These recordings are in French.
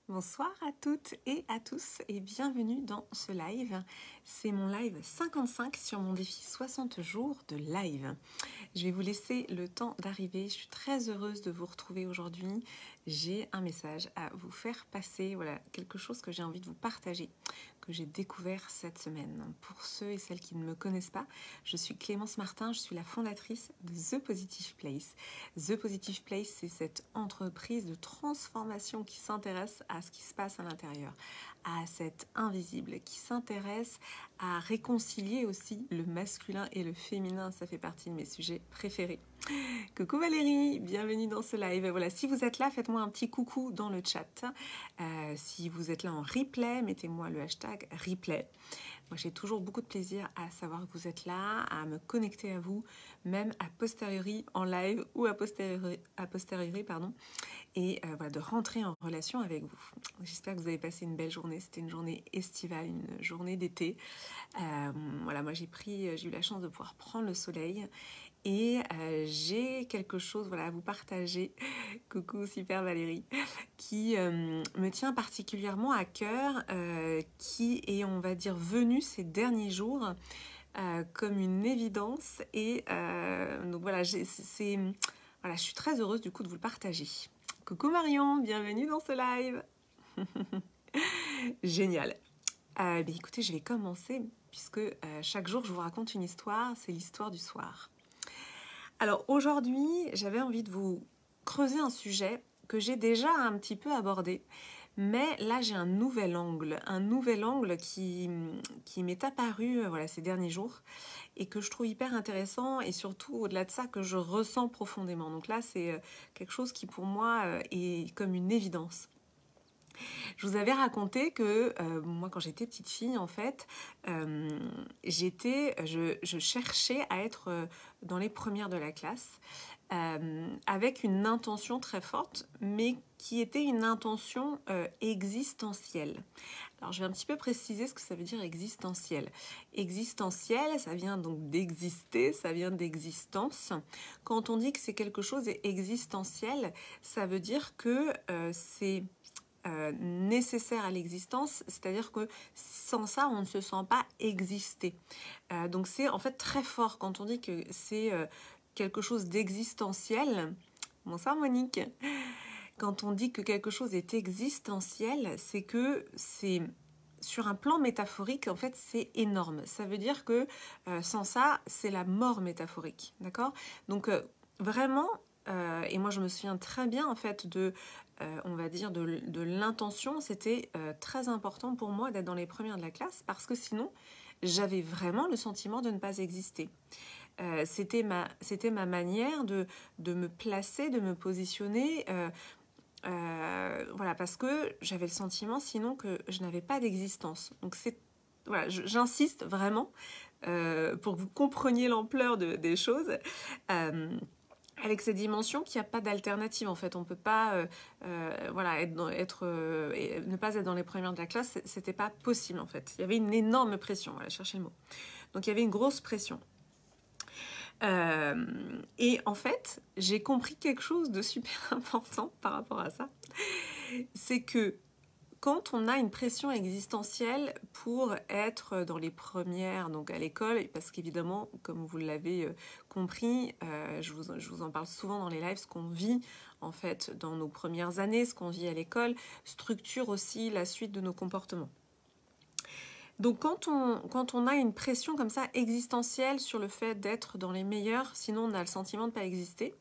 Bonsoir à toutes et à tous et bienvenue dans ce live. C'est mon live 55 sur mon défi 60 jours de live. Je vais vous laisser le temps d'arriver. Je suis très heureuse de vous retrouver aujourd'hui. J'ai un message à vous faire passer. Voilà, quelque chose que j'ai envie de vous partager, que j'ai découvert cette semaine. Pour ceux et celles qui ne me connaissent pas, je suis Clémence Martin, je suis la fondatrice de The Positive Place. The Positive Place, c'est cette entreprise de transformation qui s'intéresse à ce qui se passe à l'intérieur, à cet invisible, qui s'intéresse à réconcilier aussi le masculin et le féminin. Ça fait partie de mes sujets préférés. Coucou Valérie, bienvenue dans ce live. Voilà, si vous êtes là, faites-moi un petit coucou dans le chat. Si vous êtes là en replay, mettez-moi le hashtag replay. Moi, j'ai toujours beaucoup de plaisir à savoir que vous êtes là, à me connecter à vous, même a posteriori en live ou a posteriori pardon, et voilà, de rentrer en relation avec vous. J'espère que vous avez passé une belle journée. C'était une journée estivale, une journée d'été. Voilà, moi j'ai eu la chance de pouvoir prendre le soleil. Et j'ai quelque chose à vous partager, coucou super Valérie, qui me tient particulièrement à cœur, qui est, on va dire, venu ces derniers jours comme une évidence. Et donc voilà, je suis très heureuse du coup de vous le partager. Coucou Marion, bienvenue dans ce live. Génial. Écoutez, je vais commencer puisque chaque jour je vous raconte une histoire, c'est l'histoire du soir. Alors aujourd'hui, j'avais envie de vous creuser un sujet que j'ai déjà un petit peu abordé, mais là j'ai un nouvel angle qui m'est apparu ces derniers jours et que je trouve hyper intéressant et surtout au-delà de ça que je ressens profondément. Donc là c'est quelque chose qui pour moi est comme une évidence. Je vous avais raconté que moi, quand j'étais petite fille, en fait, je cherchais à être dans les premières de la classe avec une intention très forte, mais qui était une intention existentielle. Alors, je vais un petit peu préciser ce que ça veut dire existentiel. Existentiel, ça vient donc d'exister, ça vient d'existence. Quand on dit que c'est quelque chose est existentiel, ça veut dire que c'est nécessaire à l'existence, c'est-à-dire que sans ça, on ne se sent pas exister. Donc c'est en fait très fort quand on dit que c'est quelque chose d'existentiel. Bonsoir Monique. Quand on dit que quelque chose est existentiel, c'est que c'est sur un plan métaphorique, en fait, c'est énorme. Ça veut dire que sans ça, c'est la mort métaphorique, d'accord ? Donc vraiment, et moi je me souviens très bien en fait on va dire de l'intention, c'était très important pour moi d'être dans les premières de la classe parce que sinon j'avais vraiment le sentiment de ne pas exister. C'était ma manière de me placer, de me positionner, parce que j'avais le sentiment sinon que je n'avais pas d'existence. Donc j'insiste vraiment pour que vous compreniez l'ampleur des choses. Avec cette dimension qu'il n'y a pas d'alternative en fait, on ne peut pas ne pas être dans les premières de la classe, c'était pas possible en fait. Il y avait une énorme pression, voilà, cherchez le mot. Donc il y avait une grosse pression. Et en fait, j'ai compris quelque chose de super important par rapport à ça, c'est que quand on a une pression existentielle pour être dans les premières, donc à l'école, parce qu'évidemment, comme vous l'avez compris, je vous en parle souvent dans les lives, ce qu'on vit en fait dans nos premières années, ce qu'on vit à l'école, structure aussi la suite de nos comportements. Donc quand on a une pression comme ça existentielle sur le fait d'être dans les meilleurs, sinon on a le sentiment de ne pas exister,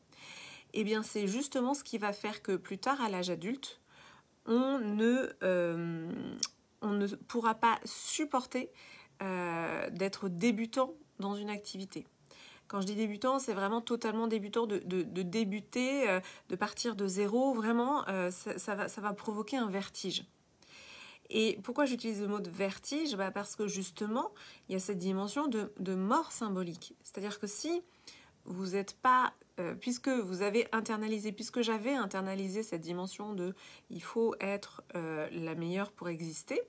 eh bien c'est justement ce qui va faire que plus tard à l'âge adulte, on ne pourra pas supporter d'être débutant dans une activité. Quand je dis débutant, c'est vraiment totalement débutant, de débuter, de partir de zéro. Vraiment, ça va provoquer un vertige. Et pourquoi j'utilise le mot de vertige ? Parce que justement, il y a cette dimension de mort symbolique. C'est-à-dire que si vous n'êtes pas, puisque j'avais internalisé cette dimension de il faut être la meilleure pour exister,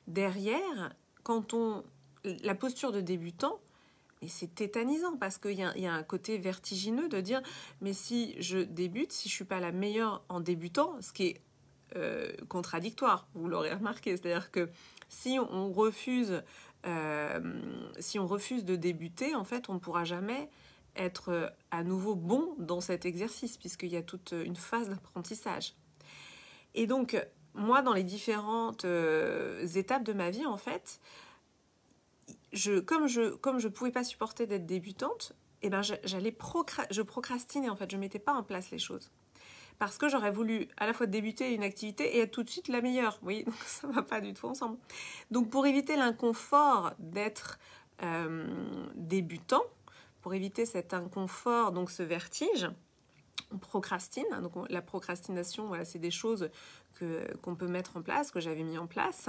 derrière, la posture de débutant, et c'est tétanisant parce qu'il y a un côté vertigineux de dire mais si je débute, si je ne suis pas la meilleure en débutant, ce qui est contradictoire, vous l'aurez remarqué. C'est-à-dire que si on refuse de débuter, en fait, on ne pourra jamais être à nouveau bon dans cet exercice, puisqu'il y a toute une phase d'apprentissage. Et donc, moi, dans les différentes étapes de ma vie, en fait, comme je pouvais pas supporter d'être débutante, eh ben je procrastinais, en fait, je mettais pas en place les choses. Parce que j'aurais voulu à la fois débuter une activité et être tout de suite la meilleure. Vous voyez, donc ça va pas du tout ensemble. Donc pour éviter l'inconfort d'être débutant, pour éviter cet inconfort, donc ce vertige, on procrastine. Donc la procrastination, voilà, c'est des choses qu'on peut mettre en place, que j'avais mis en place.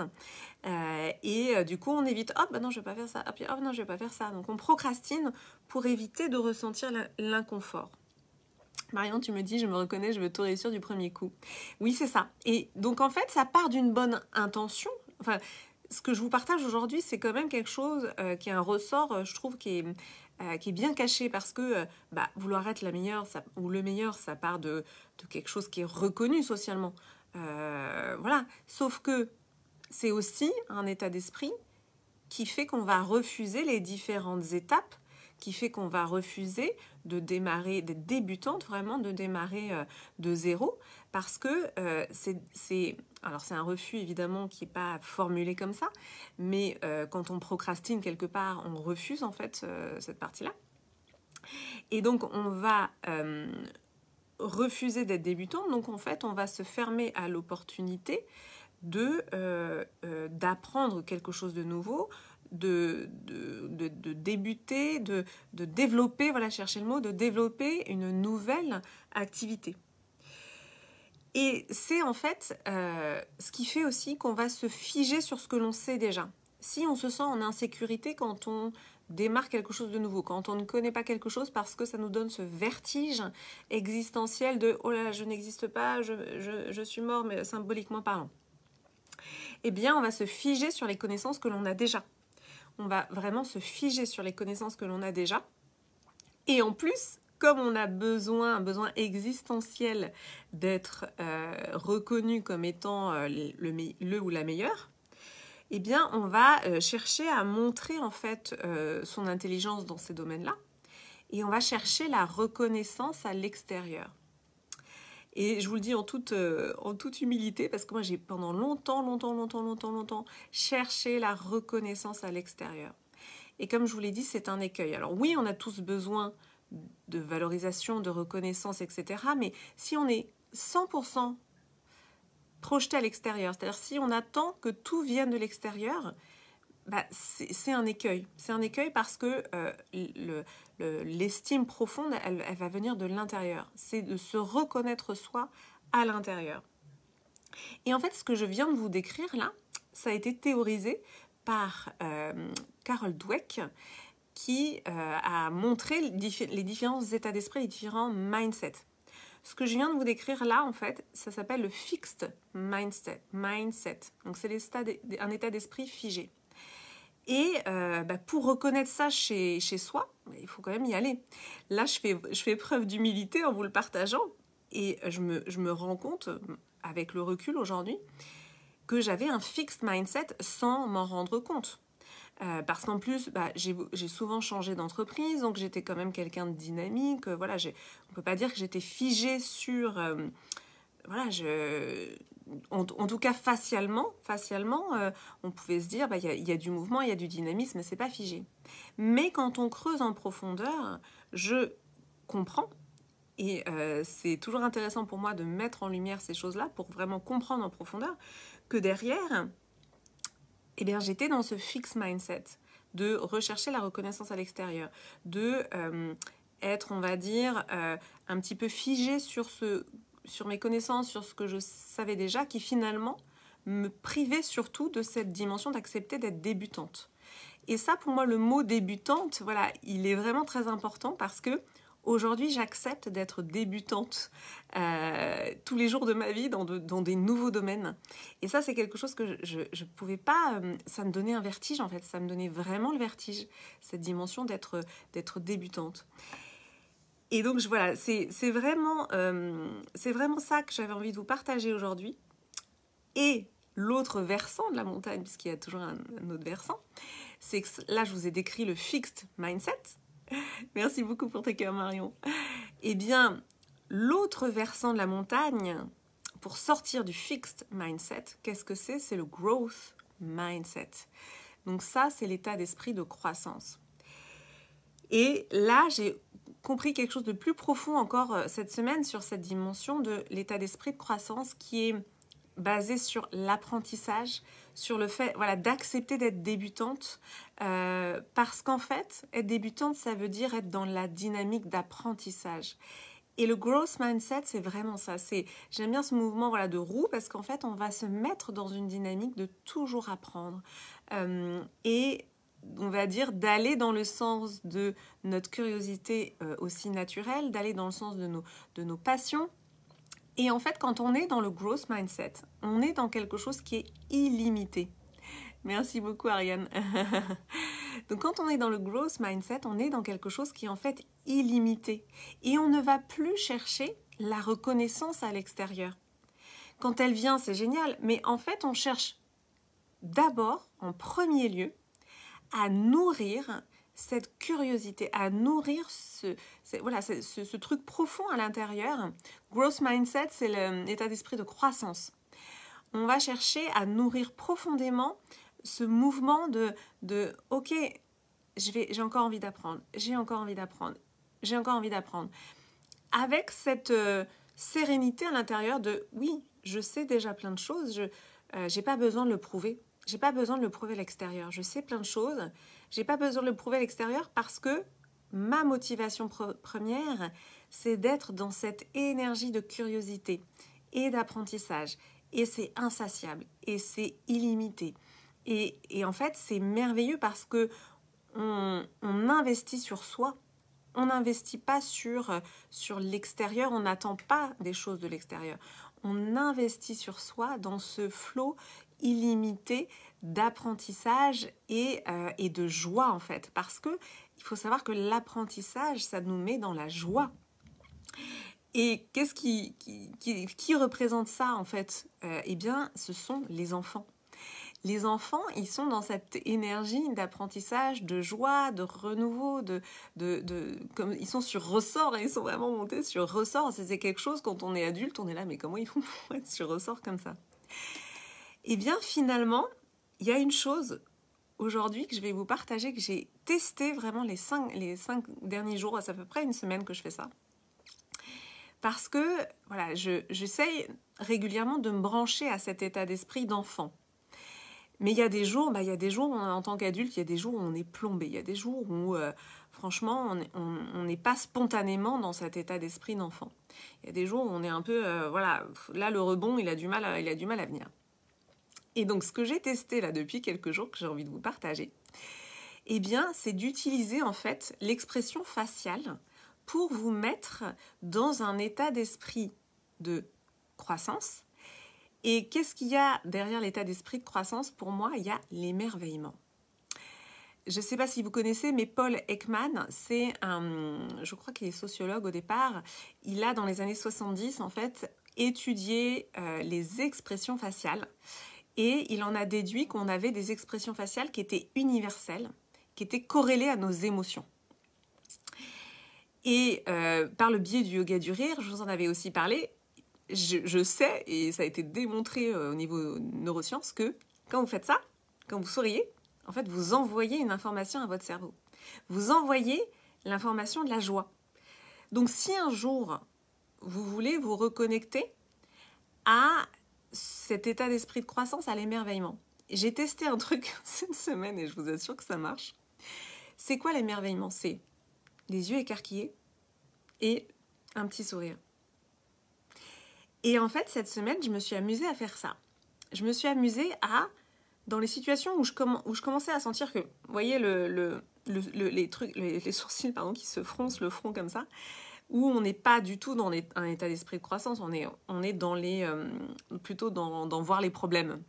Du coup, on évite, hop, bah non, je vais pas faire ça. Hop, non, je vais pas faire ça. Donc on procrastine pour éviter de ressentir l'inconfort. Marion, tu me dis, je me reconnais, je veux tout réussir du premier coup. Oui, c'est ça. Et donc, en fait, ça part d'une bonne intention. Enfin, ce que je vous partage aujourd'hui, c'est quand même quelque chose qui est un ressort, je trouve, qui est bien caché parce que vouloir être la meilleure ou le meilleur, ça part de quelque chose qui est reconnu socialement. Voilà. Sauf que c'est aussi un état d'esprit qui fait qu'on va refuser les différentes étapes, qui fait qu'on va refuser de démarrer, d'être débutante, vraiment de démarrer de zéro, parce que alors c'est un refus évidemment qui n'est pas formulé comme ça, mais quand on procrastine quelque part, on refuse en fait cette partie-là. Et donc on va refuser d'être débutant, donc en fait on va se fermer à l'opportunité d'apprendre quelque chose de nouveau, de débuter, de développer, voilà, chercher le mot, de développer une nouvelle activité. Et c'est en fait ce qui fait aussi qu'on va se figer sur ce que l'on sait déjà. Si on se sent en insécurité quand on démarre quelque chose de nouveau, quand on ne connaît pas quelque chose parce que ça nous donne ce vertige existentiel de « oh là, je n'existe pas, je suis mort, mais symboliquement parlant », eh bien, on va se figer sur les connaissances que l'on a déjà. On va vraiment se figer sur les connaissances que l'on a déjà. Et en plus, comme on a un besoin existentiel d'être reconnu comme étant le ou la meilleure, eh bien, on va chercher à montrer en fait son intelligence dans ces domaines-là. Et on va chercher la reconnaissance à l'extérieur. Et je vous le dis en toute humilité, parce que moi j'ai pendant longtemps cherché la reconnaissance à l'extérieur. Et comme je vous l'ai dit, c'est un écueil. Alors oui, on a tous besoin de valorisation, de reconnaissance, etc. Mais si on est 100% projeté à l'extérieur, c'est-à-dire si on attend que tout vienne de l'extérieur, c'est un écueil. C'est un écueil parce que l'estime profonde, elle va venir de l'intérieur. C'est de se reconnaître soi à l'intérieur. Et en fait, ce que je viens de vous décrire là, ça a été théorisé par Carol Dweck, qui a montré les différents états d'esprit, les différents mindsets. Ce que je viens de vous décrire là, en fait, ça s'appelle le fixed mindset. Donc, c'est un état d'esprit figé. Et pour reconnaître ça chez soi, il faut quand même y aller. Là, je fais preuve d'humilité en vous le partageant. Et je me rends compte, avec le recul aujourd'hui, que j'avais un fixed mindset sans m'en rendre compte. Parce qu'en plus, j'ai souvent changé d'entreprise, donc j'étais quand même quelqu'un de dynamique. Voilà, on ne peut pas dire que j'étais figée sur... en tout cas, facialement, on pouvait se dire, y a du mouvement, il y a du dynamisme, c'est pas figé. Mais quand on creuse en profondeur, je comprends, et c'est toujours intéressant pour moi de mettre en lumière ces choses-là pour vraiment comprendre en profondeur que derrière, eh bien, j'étais dans ce fixed mindset de rechercher la reconnaissance à l'extérieur, de être, on va dire, un petit peu figé sur mes connaissances, sur ce que je savais déjà, qui finalement me privait surtout de cette dimension d'accepter d'être débutante. Et ça, pour moi, le mot débutante, voilà, il est vraiment très important parce que aujourd'hui, j'accepte d'être débutante tous les jours de ma vie dans des nouveaux domaines. Et ça, c'est quelque chose que je pouvais pas... ça me donnait un vertige, en fait. Ça me donnait vraiment le vertige, cette dimension d'être débutante. Et donc, voilà, c'est vraiment ça que j'avais envie de vous partager aujourd'hui. Et l'autre versant de la montagne, puisqu'il y a toujours un autre versant, c'est que là, je vous ai décrit le fixed mindset. Merci beaucoup pour tes cœurs, Marion. Eh bien, l'autre versant de la montagne, pour sortir du fixed mindset, qu'est-ce que c'est? C'est le growth mindset. Donc ça, c'est l'état d'esprit de croissance. Et là, j'ai compris quelque chose de plus profond encore cette semaine sur cette dimension de l'état d'esprit de croissance qui est basé sur l'apprentissage, sur le fait d'accepter d'être débutante, parce qu'en fait, être débutante, ça veut dire être dans la dynamique d'apprentissage. Et le growth mindset, c'est vraiment ça. J'aime bien ce mouvement de roue parce qu'en fait, on va se mettre dans une dynamique de toujours apprendre. Et on va dire d'aller dans le sens de notre curiosité aussi naturelle, d'aller dans le sens de nos passions. Et en fait, quand on est dans le growth mindset, on est dans quelque chose qui est illimité. Merci beaucoup, Ariane. Donc, quand on est dans le growth mindset, on est dans quelque chose qui est en fait illimité. Et on ne va plus chercher la reconnaissance à l'extérieur. Quand elle vient, c'est génial. Mais en fait, on cherche d'abord, en premier lieu, à nourrir cette curiosité, à nourrir ce truc profond à l'intérieur. Growth mindset, c'est l'état d'esprit de croissance. On va chercher à nourrir profondément ce mouvement de ok, j'ai encore envie d'apprendre, j'ai encore envie d'apprendre, j'ai encore envie d'apprendre. Avec cette sérénité à l'intérieur de oui, je sais déjà plein de choses, j'ai pas besoin de le prouver. J'ai pas besoin de le prouver à l'extérieur. Je sais plein de choses. J'ai pas besoin de le prouver à l'extérieur parce que ma motivation première, c'est d'être dans cette énergie de curiosité et d'apprentissage. Et c'est insatiable. Et c'est illimité. Et en fait, c'est merveilleux parce que on investit sur soi. On n'investit pas sur l'extérieur. On n'attend pas des choses de l'extérieur. On investit sur soi dans ce flot illimité d'apprentissage et de joie en fait, parce que il faut savoir que l'apprentissage, ça nous met dans la joie. Et qu'est-ce qui représente ça en fait? Eh bien, ce sont les enfants. Les enfants, ils sont dans cette énergie d'apprentissage, de joie, de renouveau, comme ils sont sur ressort, ils sont vraiment montés sur ressort. C'est quelque chose, quand on est adulte, on est là, mais comment ils font pour être sur ressort comme ça? Eh bien, finalement, il y a une chose aujourd'hui que je vais vous partager, que j'ai testé vraiment les 5 derniers jours, c'est à peu près une semaine que je fais ça. Parce que, j'essaye régulièrement de me brancher à cet état d'esprit d'enfant. Mais il y a des jours, en tant qu'adulte, il y a des jours où on est plombé. Il y a des jours où, franchement, on n'est pas spontanément dans cet état d'esprit d'enfant. Il y a des jours où on est un peu, là, le rebond, il a du mal à venir. Et donc, ce que j'ai testé là depuis quelques jours, que j'ai envie de vous partager, eh bien, c'est d'utiliser en fait l'expression faciale pour vous mettre dans un état d'esprit de croissance. Et qu'est-ce qu'il y a derrière l'état d'esprit de croissance? Pour moi, il y a l'émerveillement. Je ne sais pas si vous connaissez, mais Paul Ekman, je crois qu'il est sociologue au départ. Il a, dans les années 70, en fait, étudié les expressions faciales. Et il en a déduit qu'on avait des expressions faciales qui étaient universelles, qui étaient corrélées à nos émotions. Et par le biais du yoga du rire, je vous en avais aussi parlé, je sais, et ça a été démontré au niveau neurosciences, que quand vous faites ça, quand vous souriez, en fait, vous envoyez une information à votre cerveau. Vous envoyez l'information de la joie. Donc, si un jour, vous voulez vous reconnecter à cet état d'esprit de croissance, à l'émerveillement. J'ai testé un truc cette semaine et je vous assure que ça marche. C'est quoi l'émerveillement? C'est les yeux écarquillés et un petit sourire. Et en fait, cette semaine, je me suis amusée à faire ça. Je me suis amusée dans les situations où je commençais à sentir que, vous voyez, les sourcils qui se froncent le front comme ça, où on n'est pas du tout dans un état d'esprit de croissance, on est dans plutôt dans voir les problèmes.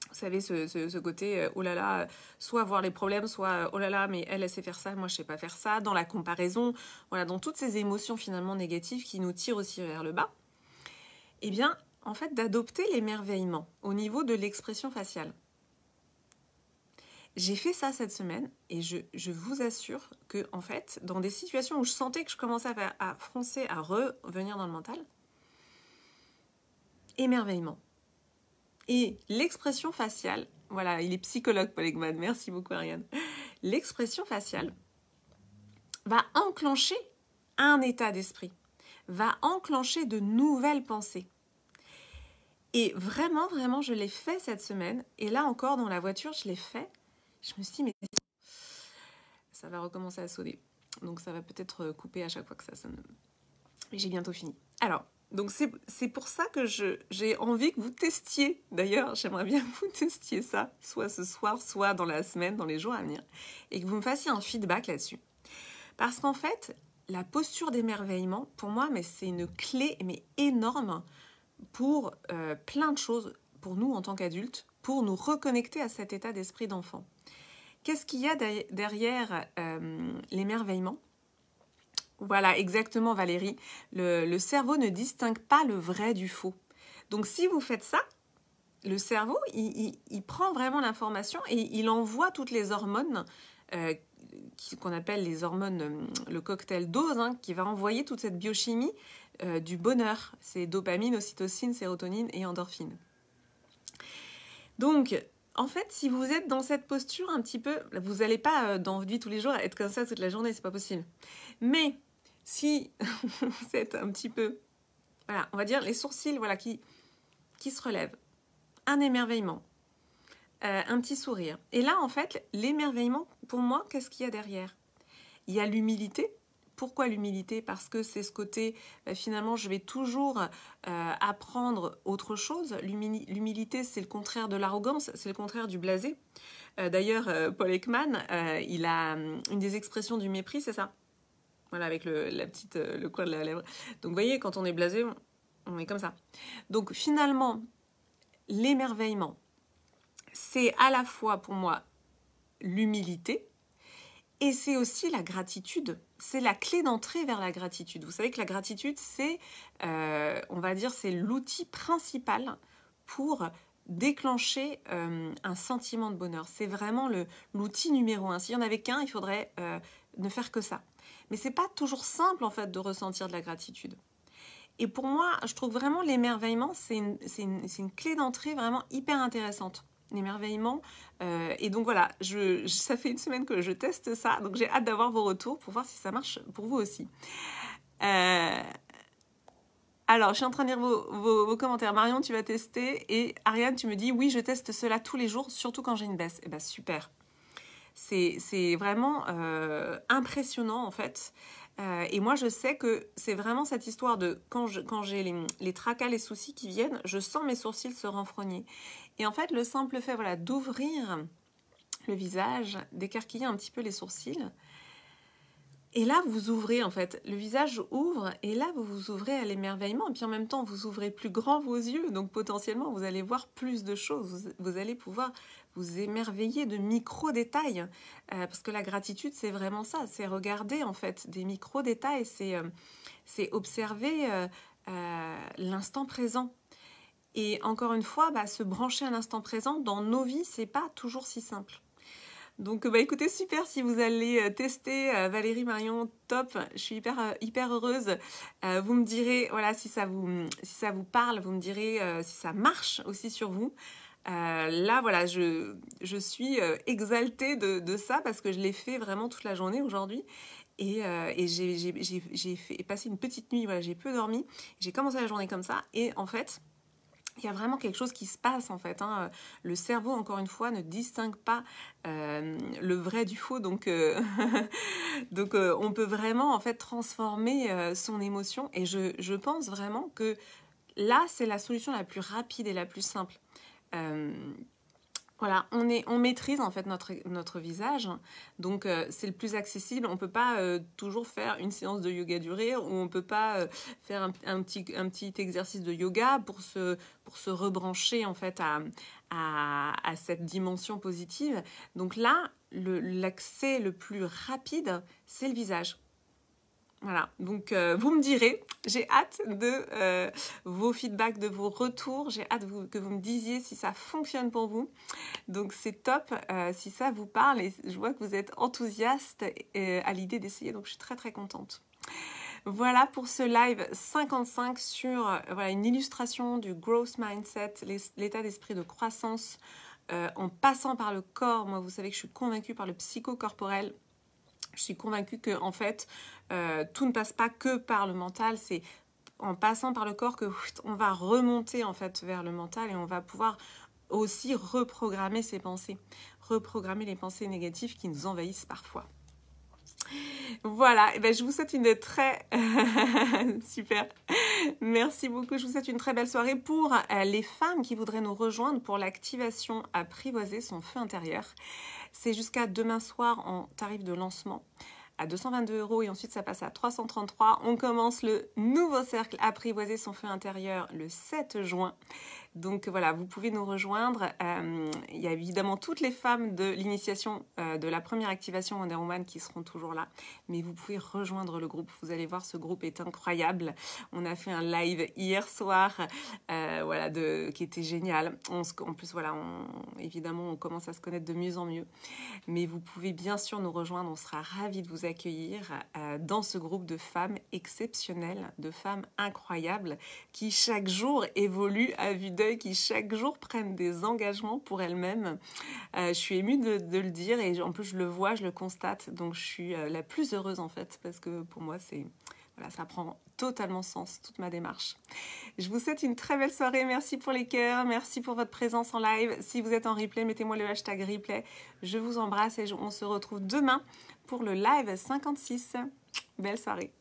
Vous savez, ce côté, oh là là, soit voir les problèmes, soit, oh là là, mais elle sait faire ça, moi je sais pas faire ça, dans la comparaison, voilà, dans toutes ces émotions finalement négatives qui nous tirent aussi vers le bas. Eh bien, en fait, d'adopter l'émerveillement au niveau de l'expression faciale. J'ai fait ça cette semaine et je vous assure que, en fait, dans des situations où je sentais que je commençais à froncer, à revenir dans le mental, émerveillement. Et l'expression faciale, voilà, il est psychologue, Paul Ekman, merci beaucoup Ariane. L'expression faciale va enclencher un état d'esprit, va enclencher de nouvelles pensées. Et vraiment, vraiment, je l'ai fait cette semaine. Et là encore, dans la voiture, je l'ai fait. Je me suis dit, mais ça va recommencer à sonner. Donc ça va peut-être couper à chaque fois que ça sonne. Mais j'ai bientôt fini. Alors, donc c'est pour ça que j'ai envie que vous testiez. D'ailleurs, j'aimerais bien que vous testiez ça, soit ce soir, soit dans la semaine, dans les jours à venir. Et que vous me fassiez un feedback là-dessus. Parce qu'en fait, la posture d'émerveillement, pour moi, mais c'est une clé mais énorme pour plein de choses, pour nous en tant qu'adultes, pour nous reconnecter à cet état d'esprit d'enfant. Qu'est-ce qu'il y a derrière l'émerveillement ? Voilà, exactement Valérie. Le cerveau ne distingue pas le vrai du faux. Donc si vous faites ça, le cerveau, il prend vraiment l'information et il envoie toutes les hormones qu'on appelle les hormones, le cocktail dose, hein, qui va envoyer toute cette biochimie du bonheur. C'est dopamine, ocytocine, sérotonine et endorphine. Donc, en fait, si vous êtes dans cette posture un petit peu, vous n'allez pas dans votre vie tous les jours être comme ça toute la journée, c'est pas possible. Mais si vous êtes un petit peu, voilà, on va dire les sourcils, voilà, qui se relèvent, un émerveillement, un petit sourire. Et là, en fait, l'émerveillement, pour moi, qu'est-ce qu'il y a derrière ? Il y a l'humilité. Pourquoi l'humilité ? Parce que c'est ce côté, finalement, je vais toujours apprendre autre chose. L'humilité, c'est le contraire de l'arrogance, c'est le contraire du blasé. D'ailleurs, Paul Ekman, il a une des expressions du mépris, c'est ça. Voilà, avec le coin de la lèvre. Donc, vous voyez, quand on est blasé, on est comme ça. Donc, finalement, l'émerveillement, c'est à la fois, pour moi, l'humilité, et c'est aussi la gratitude. C'est la clé d'entrée vers la gratitude. Vous savez que la gratitude, c'est, on va dire, c'est l'outil principal pour déclencher un sentiment de bonheur. C'est vraiment l'outil numéro 1. S'il n'y en avait qu'un, il faudrait ne faire que ça. Mais c'est pas toujours simple, en fait, de ressentir de la gratitude. Et pour moi, je trouve vraiment l'émerveillement, c'est une clé d'entrée vraiment hyper intéressante. L'émerveillement. Et donc voilà, ça fait une semaine que je teste ça, donc j'ai hâte d'avoir vos retours pour voir si ça marche pour vous aussi. Alors, je suis en train de lire vos commentaires. Marion, tu vas tester. Et Ariane, tu me dis, oui, je teste cela tous les jours, surtout quand j'ai une baisse. Eh bien, super. C'est vraiment impressionnant, en fait. Et moi, je sais que c'est vraiment cette histoire de quand j'ai les tracas, les soucis qui viennent, je sens mes sourcils se renfrogner. Et en fait, le simple fait, voilà, d'ouvrir le visage, d'écarquiller un petit peu les sourcils, et là, vous ouvrez, en fait, le visage ouvre, et là, vous vous ouvrez à l'émerveillement, et puis en même temps, vous ouvrez plus grand vos yeux, donc potentiellement, vous allez voir plus de choses, vous allez pouvoir vous émerveiller de micro-détails, parce que la gratitude, c'est vraiment ça, c'est regarder, en fait, des micro-détails, c'est observer l'instant présent. Et encore une fois, se brancher à l'instant présent, dans nos vies, c'est pas toujours si simple. Donc écoutez, super si vous allez tester Valérie, Marion, top, je suis hyper heureuse. Vous me direz, voilà, si ça vous parle, vous me direz si ça marche aussi sur vous. Là, voilà, je suis exaltée de ça parce que je l'ai fait vraiment toute la journée aujourd'hui. Et j'ai passé une petite nuit, voilà, j'ai peu dormi. J'ai commencé la journée comme ça et en fait... Il y a vraiment quelque chose qui se passe en fait. Hein. Le cerveau, encore une fois, ne distingue pas le vrai du faux. Donc, on peut vraiment en fait transformer son émotion. Et je pense vraiment que là, c'est la solution la plus rapide et la plus simple. Voilà, on maîtrise en fait notre visage, donc c'est le plus accessible. On ne peut pas toujours faire une séance de yoga du rire ou on ne peut pas faire un petit exercice de yoga pour se rebrancher en fait à cette dimension positive. Donc là, l'accès le plus rapide, c'est le visage. Voilà, donc vous me direz, j'ai hâte de vos feedbacks, de vos retours, j'ai hâte que vous me disiez si ça fonctionne pour vous. Donc c'est top si ça vous parle et je vois que vous êtes enthousiaste à l'idée d'essayer, donc je suis très très contente. Voilà pour ce live 55 sur voilà, une illustration du growth mindset, l'état d'esprit de croissance en passant par le corps. Moi, vous savez que je suis convaincue par le psychocorporel. Je suis convaincue que en fait, tout ne passe pas que par le mental. C'est en passant par le corps que on va remonter en fait vers le mental et on va pouvoir aussi reprogrammer ses pensées, reprogrammer les pensées négatives qui nous envahissent parfois. Voilà, et ben je vous souhaite une très super. Merci beaucoup. Je vous souhaite une très belle soirée pour les femmes qui voudraient nous rejoindre pour l'activation apprivoiser son feu intérieur. C'est jusqu'à demain soir en tarif de lancement à 222 € et ensuite ça passe à 333. On commence le nouveau cercle apprivoiser son feu intérieur le 7 juin. Donc voilà, vous pouvez nous rejoindre. Il y a évidemment toutes les femmes de l'initiation de la première activation Wonder Woman qui seront toujours là. Mais vous pouvez rejoindre le groupe. Vous allez voir, ce groupe est incroyable. On a fait un live hier soir voilà, qui était génial. En plus, voilà, évidemment, on commence à se connaître de mieux en mieux. Mais vous pouvez bien sûr nous rejoindre. On sera ravis de vous accueillir dans ce groupe de femmes exceptionnelles, de femmes incroyables qui chaque jour évoluent à vue d'œil, qui chaque jour prennent des engagements pour elles-mêmes. Je suis émue de le dire et en plus je le vois, je le constate. Donc je suis la plus heureuse en fait parce que pour moi voilà, ça prend totalement sens, toute ma démarche. Je vous souhaite une très belle soirée. Merci pour les cœurs. Merci pour votre présence en live. Si vous êtes en replay, mettez-moi le hashtag replay. Je vous embrasse et on se retrouve demain pour le live 56. Belle soirée.